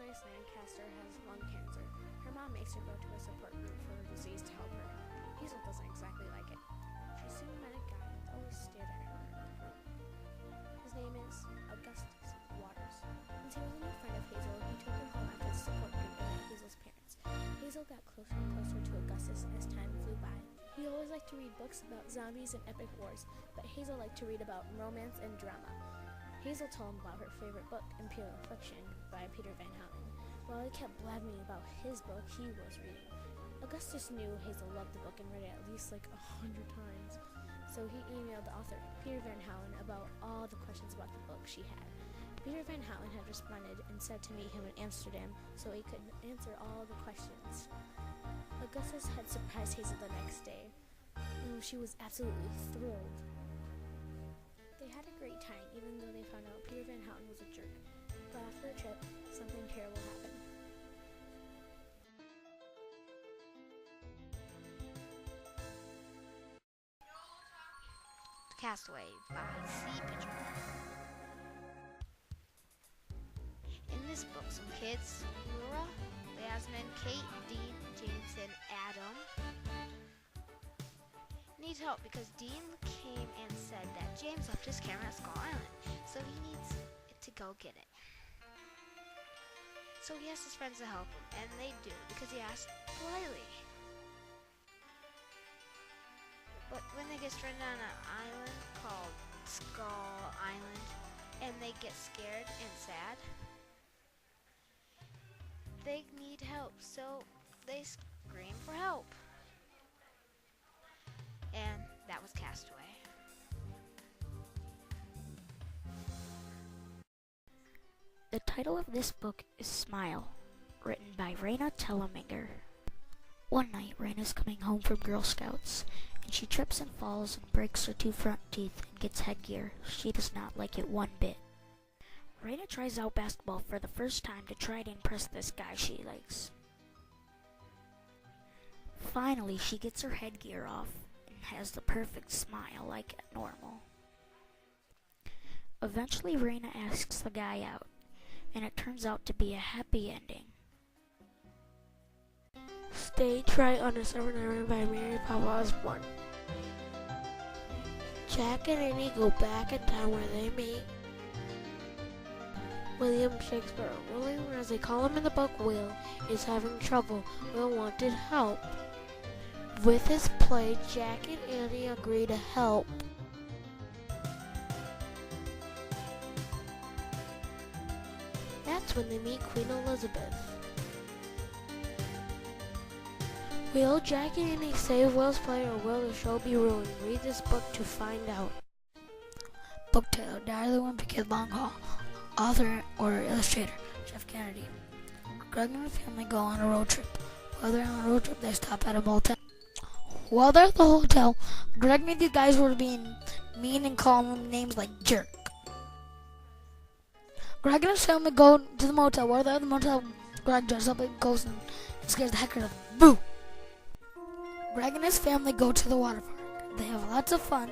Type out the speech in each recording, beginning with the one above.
Grace Lancaster has lung cancer. Her mom makes her go to a support group for her disease to help her. Hazel doesn't exactly like it. She soon met a guy that always stared at her in her room. His name is Augustus Waters. Since he was a new friend of Hazel, he took her home after the support group and met Hazel's parents. Hazel got closer and closer to Augustus as time flew by. He always liked to read books about zombies and epic wars, but Hazel liked to read about romance and drama. Hazel told him about her favorite book, Imperial Affliction, by Peter Van Houten. While he kept blabbing about his book he was reading, Augustus knew Hazel loved the book and read it at least like 100 times. So he emailed the author, Peter Van Houten, about all the questions about the book she had. Peter Van Houten had responded and said to meet him in Amsterdam so he could answer all the questions. Augustus had surprised Hazel the next day, and she was absolutely thrilled. They had a great time, even though they found out Peter Van Houten was a jerk. But after the trip, something terrible happened. Castaway by C. Pitcher. In this book, some kids, Laura, Bazany, Kate, Dean, James, and Adam, need help because Dean came and said that James left his camera at Skull Island, so he needs to go get it. So he asks his friends to help him, and they do because he asked politely. But when they get stranded on an island called Skull Island, and they get scared and sad, they need help, so they scream for help. And that was Castaway. The title of this book is Smile, written by Raina Teleminger. One night, Raina's coming home from Girl Scouts, and she trips and falls and breaks her 2 front teeth and gets headgear. She does not like it one bit. Raina tries out basketball for the first time to try to impress this guy she likes. Finally, she gets her headgear off and has the perfect smile like normal. Eventually, Raina asks the guy out, and it turns out to be a happy ending. Stage right on the summer night written by Mary Papa Osborne. Jack and Annie go back in time where they meet William Shakespeare. William, as they call him in the book, Will, is having trouble. Will wanted help. With his play, Jack and Annie agree to help. That's when they meet Queen Elizabeth. Will Jack and Annie save Will's play, or will the show be ruined? Read this book to find out. Book title: Diary of the Wimpy Kid Long Haul. Author or illustrator: Jeff Kennedy. Greg and the family go on a road trip. While they're on a road trip, they stop at a motel. While they're at the hotel, Greg knew these guys were being mean and calling them names like jerk. Greg and his family go to the motel. While they're at the motel, Greg dresses up like a ghost and scares the heck out of them. Boo! Greg and his family go to the water park. They have lots of fun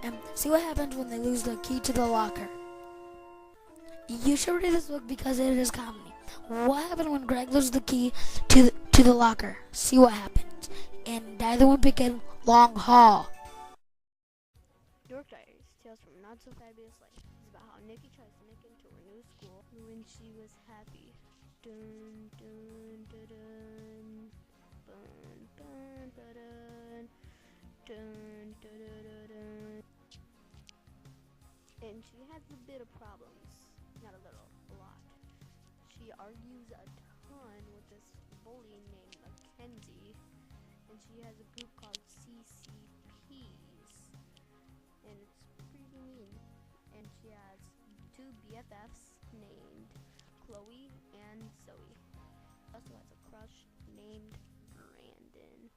and see what happens when they lose the key to the locker. You should read this book because it is comedy. What happened when Greg loses the key to the locker? See what happens. And Diary of the Wimpy Kid Long Haul. York Diaries, Tales from Not So Fabulous Life. It's about how Nikki tries to make it into her new school when she was happy. Dun dun dun dun. Bun bun dun dun. Dun dun dun dun. And she has a bit of problems. Not a little, a lot. She argues a ton with this bully named Mackenzie. And she has a group called CCPs, and it's pretty mean. And she has 2 BFFs named Chloe and Zoe. She also has a crush named Brandon.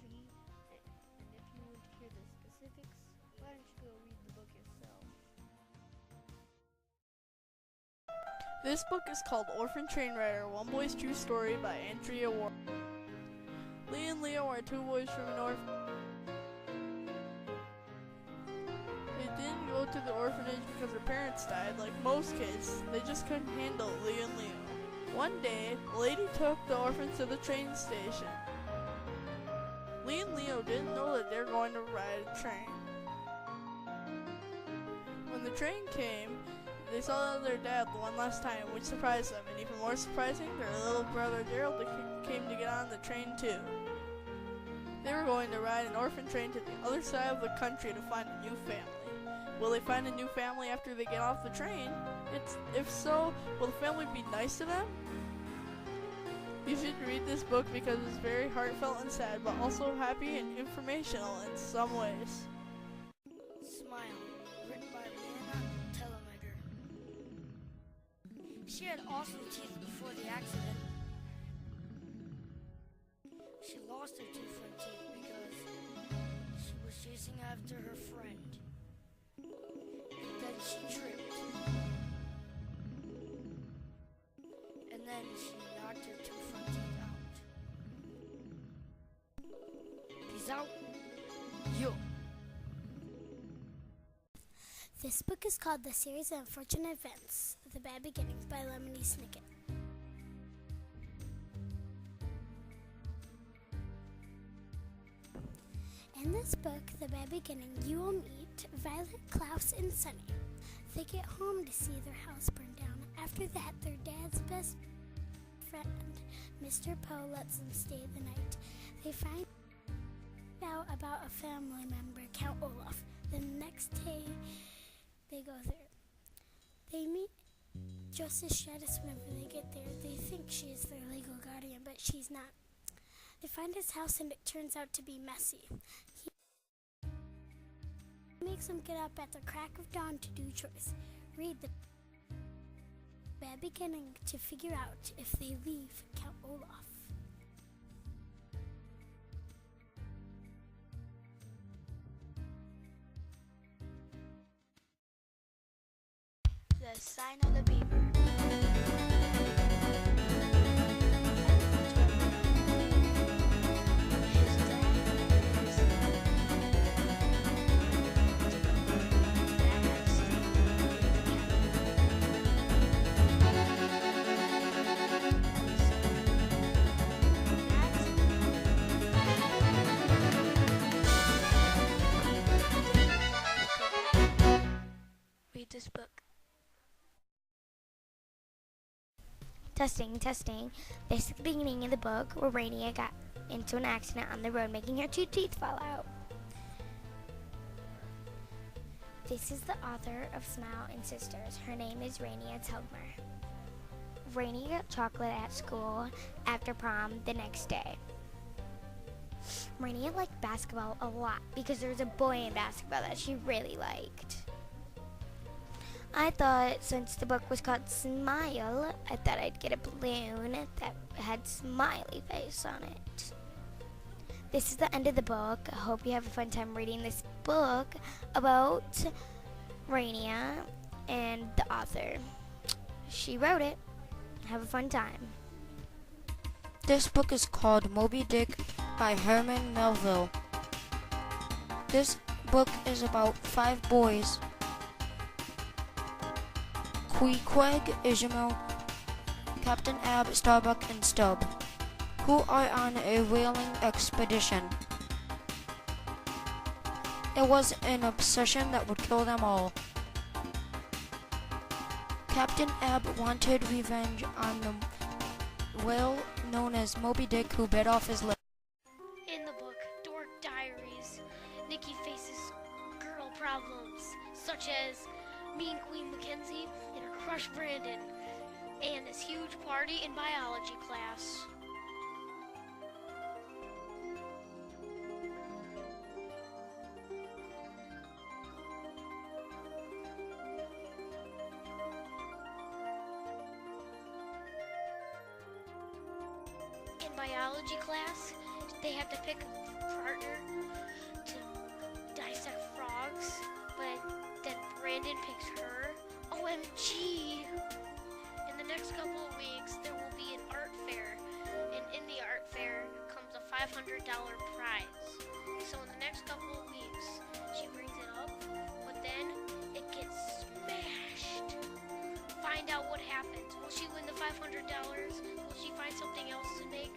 And if you want to hear the specifics, why don't you go read the book yourself? This book is called Orphan Train Rider, One Boy's True Story by Andrea Ward. Lee and Leo are 2 boys from an orphan. They didn't go to the orphanage because their parents died like most kids. They just couldn't handle Leo and Leo. One day, a lady took the orphans to the train station. Lee and Leo didn't know that they were going to ride a train. When the train came, they saw their dad one last time, which surprised them, and even more surprising, their little brother Gerald came to get on the train too. They were going to ride an orphan train to the other side of the country to find a new family. Will they find a new family after they get off the train? If so, will the family be nice to them? You should read this book because it's very heartfelt and sad, but also happy and informational in some ways. Smile, written by Telemaker. She had awesome teeth before the accident. She lost her two front teeth because she was chasing after her friend. And then she tripped. And then she knocked her two front teeth out. Peace out. Yo. This book is called The Series of Unfortunate Events, The Bad Beginnings by Lemony Snicket. In this book, The Bad Beginning, you will meet Violet, Klaus, and Sunny. They get home to see their house burn down. After that, their dad's best friend, Mr. Poe, lets them stay the night. They find out about a family member, Count Olaf. The next day, they go there. They meet Justice Stratus whenever they get there. They think she is their legal guardian, but she's not. They find his house and it turns out to be messy. He makes them get up at the crack of dawn to do chores. Read The Bad Beginning to figure out if they leave Count Olaf. The Sign of the Beaver. Read this book. Testing, testing. This is the beginning of the book where Rainier got into an accident on the road, making her two teeth fall out. This is the author of Smile and Sisters. Her name is Rainier Telgmer. Rainier got chocolate at school after prom the next day. Rainier liked basketball a lot because there was a boy in basketball that she really liked. I thought, since the book was called Smile, I thought I'd get a balloon that had smiley face on it. This is the end of the book. I hope you have a fun time reading this book about Rainier and the author. She wrote it. Have a fun time. This book is called Moby Dick by Herman Melville. This book is about 5 boys, Queequeg, Ishmael, Captain Ab, Starbuck, and Stubb, who are on a whaling expedition. It was an obsession that would kill them all. Captain Ab wanted revenge on the whale known as Moby Dick, who bit off his leg. In the book, Dork Diaries, Nikki faces girl problems, such as mean Queen Mackenzie and her crush Brandon, and this huge party in biology class. In biology class, they have to pick a partner to dissect frogs, but then Brandon picks her. OMG! In the next couple of weeks, there will be an art fair, and in the art fair comes a $500 prize. So in the next couple of weeks, she brings it up, but then Will she find something else to make?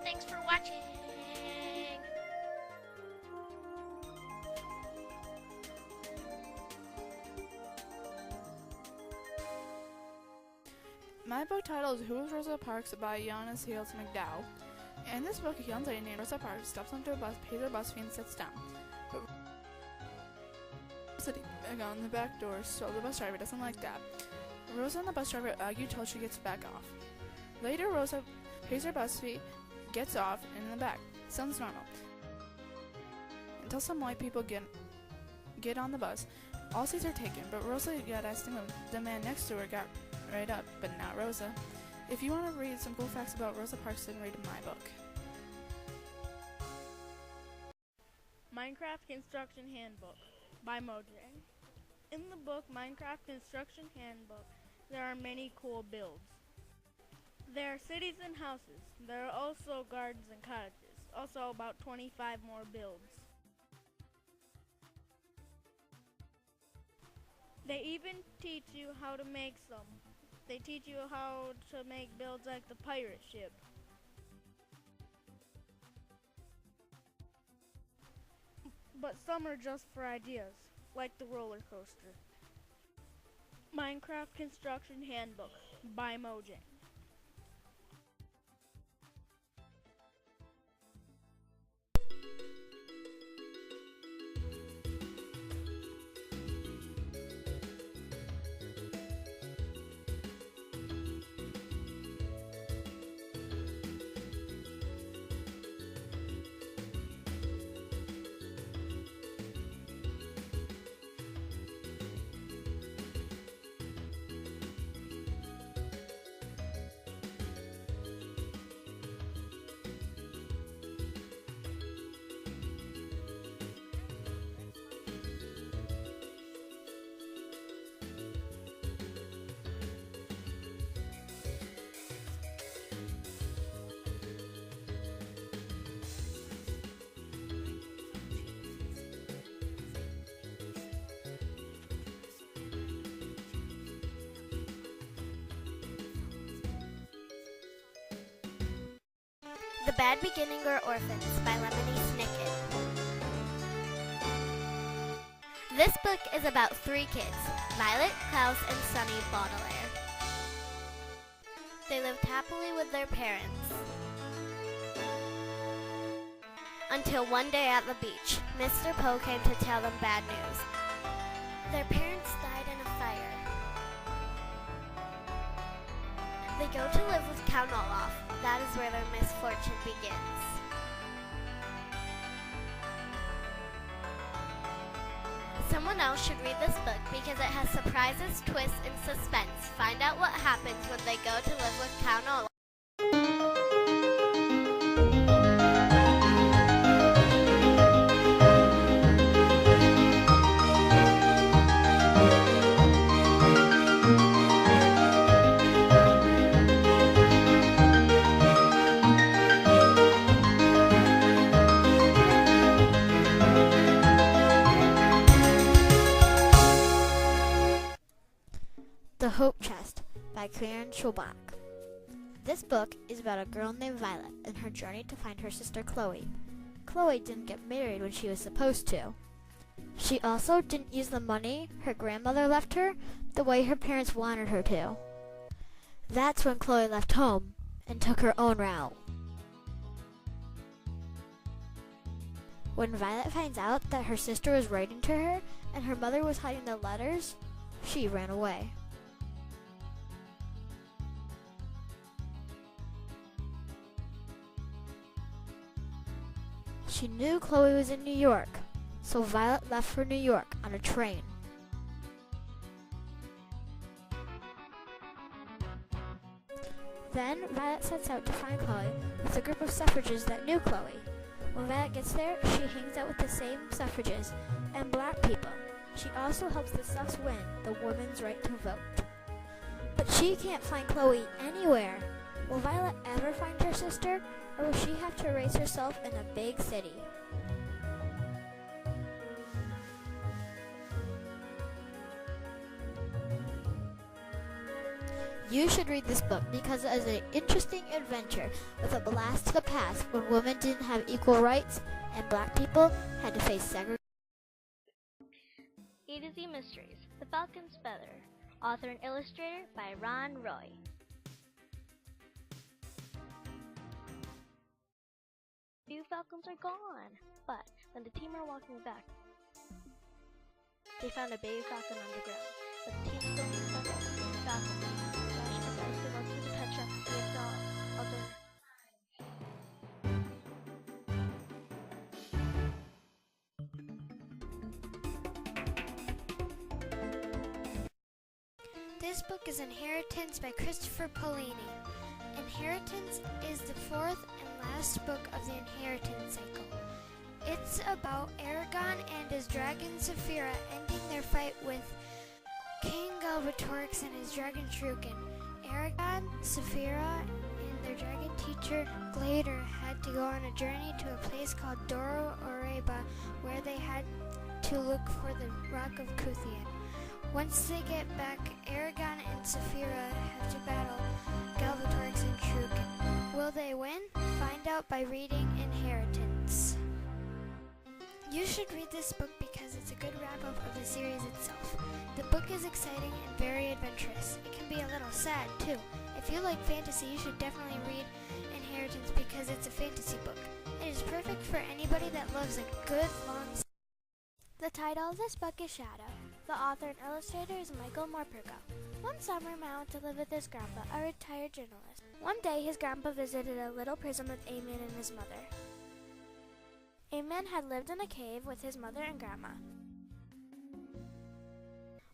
Thanks for watching. My book title is Who is Rosa Parks by Giannis Heels McDowell. In this book, a young lady named Rosa Parks steps onto a bus, pays her bus fee, and sits down. But sitting on the back door, so the bus driver doesn't like that. Rosa and the bus driver argue till she gets back off. Later, Rosa pays her bus fee, gets off in the back. Sounds normal. Until some white people get on the bus. All seats are taken, but Rosa got asked to move. The man next to her got right up, but not Rosa. If you want to read some cool facts about Rosa Parks, then read my book. Minecraft Construction Handbook by Mojang. In the book Minecraft Construction Handbook, there are many cool builds. There are cities and houses. There are also gardens and cottages. Also about 25 more builds. They even teach you how to make some. They teach you how to make builds like the pirate ship. But some are just for ideas, like the roller coaster. Minecraft Construction Handbook by Mojang. The Bad Beginning or Orphans by Lemony Snicket. This book is about 3 kids, Violet, Klaus, and Sunny Baudelaire. They lived happily with their parents. Until one day at the beach, Mr. Poe came to tell them bad news. Their parents died in a fire. They go to live with Count Olaf. That is where their misfortune begins. Someone else should read this book because it has surprises, twists, and suspense. Find out what happens when they go to live with Count Olaf. The Hope Chest by Karen Schulbach. This book is about a girl named Violet and her journey to find her sister Chloe. Chloe didn't get married when she was supposed to. She also didn't use the money her grandmother left her the way her parents wanted her to. That's when Chloe left home and took her own route. When Violet finds out that her sister was writing to her and her mother was hiding the letters, she ran away. She knew Chloe was in New York, so Violet left for New York on a train. Then Violet sets out to find Chloe with a group of suffragists that knew Chloe. When Violet gets there, she hangs out with the same suffragists and black people. She also helps the suffs win the women's right to vote. But she can't find Chloe anywhere. Will Violet ever find her sister, or will she have to raise herself in a big city? You should read this book because it is an interesting adventure with a blast to the past when women didn't have equal rights and black people had to face segregation. A to Z Mysteries, The Falcon's Feather, author and illustrator by Ron Roy. Few falcons are gone, but when the team are walking back, they found a baby falcon underground. But the team still needs help. Falcon Flash decides to go to the pet shop to see if the other This book is Inheritance by Christopher Paolini. Inheritance is the fourth and last book of the Inheritance cycle. It's about Aragon and his dragon Saphira ending their fight with King Galbatorix and his dragon Shrukin. Aragon, Saphira, and their dragon teacher Glader had to go on a journey to a place called Doro Oreba, where they had to look for the Rock of Kuthian. Once they get back, Aragon and Saphira have to battle Galbatorix and Shrukin. Will they win? Find out by reading Inheritance. You should read this book because it's a good wrap-up of the series itself. The book is exciting and very adventurous. It can be a little sad, too. If you like fantasy, you should definitely read Inheritance because it's a fantasy book. It is perfect for anybody that loves a good, long series. The title of this book is Shadow. The author and illustrator is Michael Morpurgo. One summer, Matt went to live with his grandpa, a retired journalist. One day, his grandpa visited a little prison with Amen and his mother. Amen had lived in a cave with his mother and grandma.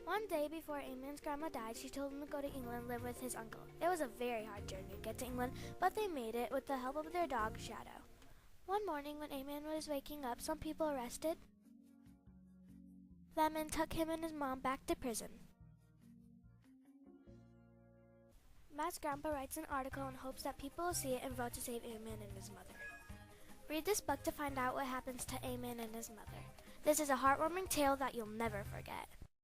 One day before Amen's grandma died, she told him to go to England and live with his uncle. It was a very hard journey to get to England, but they made it with the help of their dog, Shadow. One morning when Amen was waking up, some people arrested them and took him and his mom back to prison. Matt's grandpa writes an article in hopes that people will see it and vote to save Amen and his mother. Read this book to find out what happens to Amen and his mother. This is a heartwarming tale that you'll never forget.